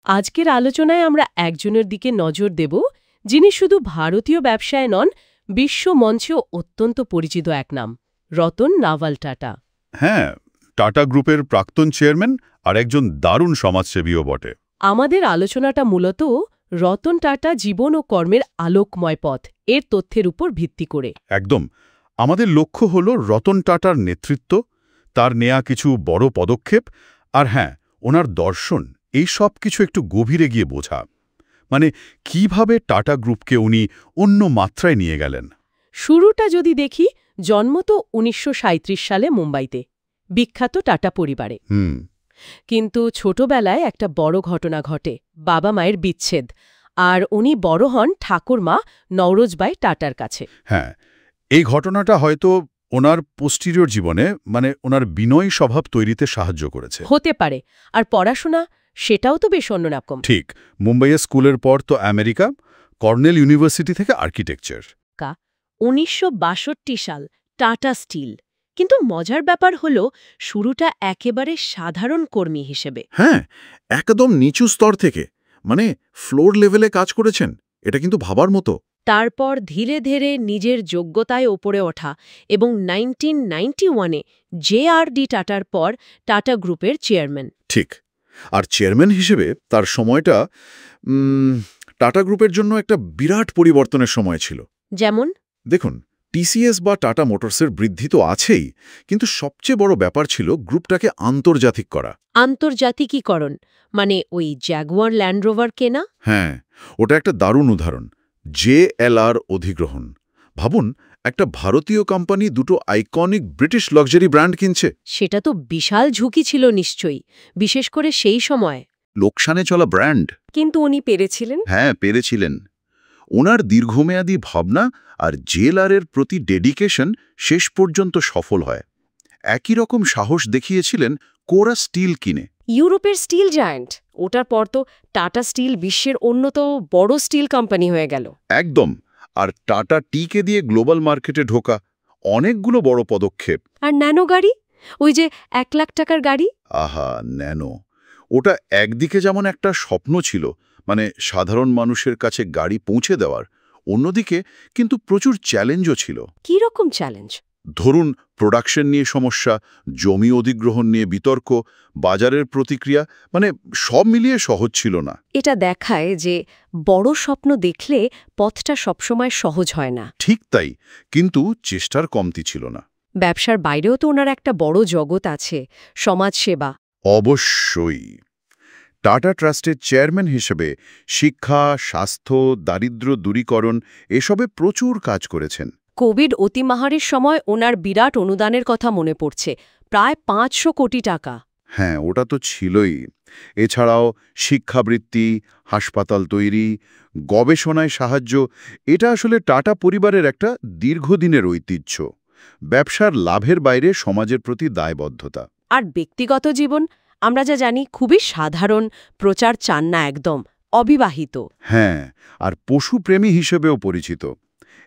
আজকের আলোচনায় আমরা একজনের দিকে নজর দেব, যিনি শুধু ভারতীয় ব্যবসায় নন, বিশ্ব মঞ্চেও অত্যন্ত পরিচিত এক নাম, রতন নাভাল টাটা। হ্যাঁ, টাটা গ্রুপের প্রাক্তন চেয়ারম্যান আর একজন দারুণ সমাজসেবীও বটে। আমাদের আলোচনাটা মূলত রতন টাটা জীবন ও কর্মের আলোকময় পথ এর তথ্যের উপর ভিত্তি করে। একদম। আমাদের লক্ষ্য হল রতন টাটার নেতৃত্ব, তার নেয়া কিছু বড় পদক্ষেপ, আর হ্যাঁ, ওনার দর্শন, এই সব কিছু একটু গভীরে গিয়ে বোঝা। মানে কিভাবে টাটা গ্রুপকে উনি অন্য মাত্রায় নিয়ে গেলেন। শুরুটা যদি দেখি, জন্ম তো ১৯৩৭ সালে মুম্বাইতে, বিখ্যাত টাটা পরিবারে। কিন্তু ছোটবেলায় একটা বড় ঘটনা ঘটে, বাবা মায়ের বিচ্ছেদ, আর উনি বড় হন ঠাকুরমা নওরোজবাই টাটার কাছে। হ্যাঁ, এই ঘটনাটা হয়তো ওনার পোস্টিরিয়র জীবনে, মানে ওনার বিনয়ী স্বভাব তৈরিতে সাহায্য করেছে। হতে পারে। আর পড়াশোনা, সেটাও তো বেশ অন্যরকম। ঠিক। মুম্বাইয়ের স্কুলের পর তো আমেরিকা, কর্নেল ইউনিভার্সিটি থেকে আর্কিটেকচার। ১৯৬২ সাল, টাটা স্টিল। কিন্তু মজার ব্যাপার হলো, শুরুটা একেবারে সাধারণ কর্মী হিসেবে। হ্যাঁ, একদম নিচু স্তর থেকে, মানে ফ্লোর লেভেলে কাজ করেছেন। এটা কিন্তু ভাবার মতো। তারপর ধীরে ধীরে নিজের যোগ্যতায় ওপরে ওঠা এবং 1991-এ জে.আর.ডি. টাটার পর টাটা গ্রুপের চেয়ারম্যান। ঠিক। আর চেয়ারম্যান হিসেবে তার সময়টা টাটা গ্রুপের জন্য একটা বিরাট পরিবর্তনের সময় ছিল। যেমন দেখুন, টিসিএস বা টাটা মোটরসের বৃদ্ধি তো আছেই, কিন্তু সবচেয়ে বড় ব্যাপার ছিল গ্রুপটাকে আন্তর্জাতিক করা। আন্তর্জাতিকীকরণ মানে ওই জ্যাগুয়ার ল্যান্ড রোভার কেনা? হ্যাঁ, ওটা একটা দারুণ উদাহরণ। জেএলআর অধিগ্রহণ। ভাবুন, একটা ভারতীয় কোম্পানি দুটো আইকনিক ব্রিটিশ লাক্সারি ব্র্যান্ড কিনছে। সেটা তো বিশাল ঝুঁকি ছিল নিশ্চয়ই, বিশেষ করে সেই সময়। লোকসানে চলা ব্র্যান্ড। কিন্তু উনি পেরেছিলেন। হ্যাঁ, পেরেছিলেন। ওনার দীর্ঘমেয়াদী ভাবনা আর জেএলআরের প্রতি ডেডিকেশন শেষ পর্যন্ত সফল হয়। একই রকম সাহস দেখিয়েছিলেন কোরা স্টিল কিনে। ইউরোপের স্টিল জায়ান্ট, ওটার পর তো টাটা স্টিল বিশ্বের অন্যতম বড় স্টিল কোম্পানি হয়ে গেল। একদম। আর টাটা টিকে দিয়ে গ্লোবাল মার্কেটে ঢোকা, অনেকগুলো বড় পদক্ষেপ। আর ন্যানো গাড়ি, ওই যে ১ লাখ টাকার গাড়ি। আহা, ন্যানো। ওটা একদিকে যেমন একটা স্বপ্ন ছিল, মানে সাধারণ মানুষের কাছে গাড়ি পৌঁছে দেওয়ার, অন্যদিকে কিন্তু প্রচুর চ্যালেঞ্জও ছিল। কি রকম চ্যালেঞ্জ? ধরুন, প্রোডাকশন নিয়ে সমস্যা, জমি অধিগ্রহণ নিয়ে বিতর্ক, বাজারের প্রতিক্রিয়া, মানে সব মিলিয়ে সহজ ছিল না। এটা দেখায় যে বড় স্বপ্ন দেখলে পথটা সবসময় সহজ হয় না। ঠিক তাই, কিন্তু চেষ্টার কমতি ছিল না। ব্যবসার বাইরেও তো ওনার একটা বড় জগৎ আছে, সমাজসেবা। অবশ্যই। টাটা ট্রাস্টের চেয়ারম্যান হিসেবে শিক্ষা, স্বাস্থ্য, দারিদ্র্য দূরীকরণ এসবে প্রচুর কাজ করেছেন। কোভিড অতিমাহারির সময় ওনার বিরাট অনুদানের কথা মনে পড়ছে, প্রায় ৫০০ কোটি টাকা। হ্যাঁ, ওটা তো ছিলই। এছাড়াও শিক্ষাবৃত্তি, হাসপাতাল তৈরি, গবেষণায় সাহায্য, এটা আসলে টাটা পরিবারের একটা দীর্ঘদিনের ঐতিহ্য। ব্যবসার লাভের বাইরে সমাজের প্রতি দায়বদ্ধতা। আর ব্যক্তিগত জীবন, আমরা যা জানি, খুবই সাধারণ, প্রচার চান না, একদম অবিবাহিত। হ্যাঁ, আর পশুপ্রেমী হিসেবেও পরিচিত।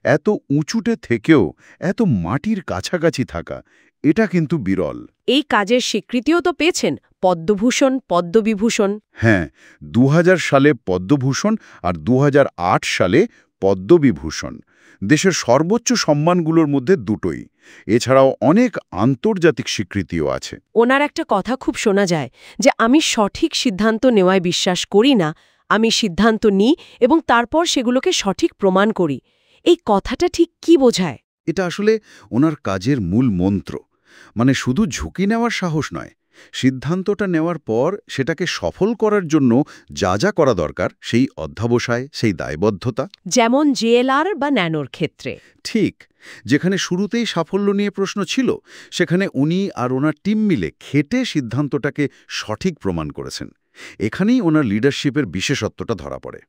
এত উঁচুতে থেকেও এত মাটির কাছাকাছি থাকা, এটা কিন্তু বিরল। এই কাজের স্বীকৃতিও তো পেয়েছেন, পদ্মভূষণ, পদ্মবিভূষণ। হ্যাঁ, ২০০০ সালে পদ্মভূষণ আর ২০০৮ সালে পদ্মবিভূষণ, দেশের সর্বোচ্চ সম্মানগুলোর মধ্যে দুটোই। এছাড়াও অনেক আন্তর্জাতিক স্বীকৃতিও আছে। ওনার একটা কথা খুব শোনা যায় যে, আমি সঠিক সিদ্ধান্ত নেওয়ায় বিশ্বাস করি না, আমি সিদ্ধান্ত নিই এবং তারপর সেগুলোকে সঠিক প্রমাণ করি। এই কথাটা ঠিক কি বোঝায়? এটা আসলে ওনার কাজের মূল মন্ত্র। মানে শুধু ঝুঁকি নেওয়ার সাহস নয়, সিদ্ধান্তটা নেওয়ার পর সেটাকে সফল করার জন্য যা যা করা দরকার, সেই অধ্যবসায়, সেই দায়বদ্ধতা। যেমন জেএলআর বা ন্যানোর ক্ষেত্রে। ঠিক। যেখানে শুরুতেই সাফল্য নিয়ে প্রশ্ন ছিল, সেখানে উনি আর ওনার টিম মিলে খেটে সিদ্ধান্তটাকে সঠিক প্রমাণ করেছেন। এখানেই ওনার লিডারশিপের বিশেষত্বটা ধরা পড়ে।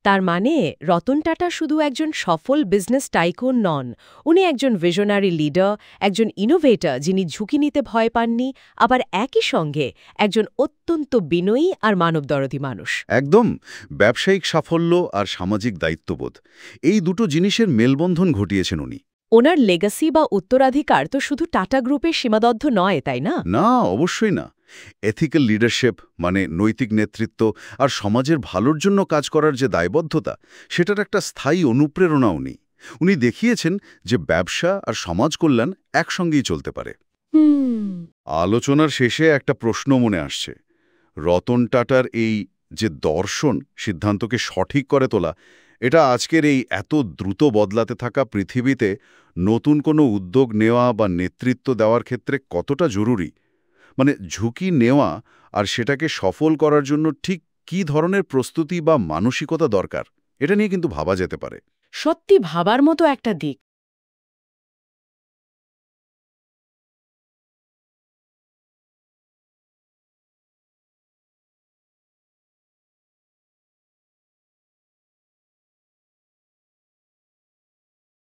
তার মানে রতন টাটা শুধু একজন সফল বিজনেস টাইকুন নন, উনি একজন ভিশনারি লিডার, একজন ইনোভেটর যিনি ঝুঁকি নিতে ভয় পাননি, আবার একই সঙ্গে একজন অত্যন্ত বিনয়ী আর মানবদরদী মানুষ। একদম। ব্যবসায়িক সাফল্য আর সামাজিক দায়িত্ববোধ, এই দুটো জিনিসের মেলবন্ধন ঘটিয়েছেন উনি। ওনার লেগাসি বা উত্তরাধিকার তো শুধু টাটা গ্রুপের সীমাবদ্ধ নয়, তাই না? না, অবশ্যই না। এথিক্যাল লিডারশিপ মানে নৈতিক নেতৃত্ব আর সমাজের ভালোর জন্য কাজ করার যে দায়বদ্ধতা, সেটার একটা স্থায়ী অনুপ্রেরণা উনি দেখিয়েছেন যে ব্যবসা আর সমাজ কল্যাণ একসঙ্গেই চলতে পারে। আলোচনার শেষে একটা প্রশ্ন মনে আসছে, রতন টাটার এই যে দর্শন সিদ্ধান্তকে সঠিক করে তোলা, এটা আজকের এই এত দ্রুত বদলাতে থাকা পৃথিবীতে নতুন কোনো উদ্যোগ নেওয়া বা নেতৃত্ব দেওয়ার ক্ষেত্রে কতটা জরুরি? মানে ঝুঁকি নেওয়া আর সেটাকে সফল করার জন্য ঠিক কী ধরনের প্রস্তুতি বা মানসিকতা দরকার, এটা নিয়ে কিন্তু ভাবা যেতে পারে। সত্যি ভাবার মতো একটা দিক।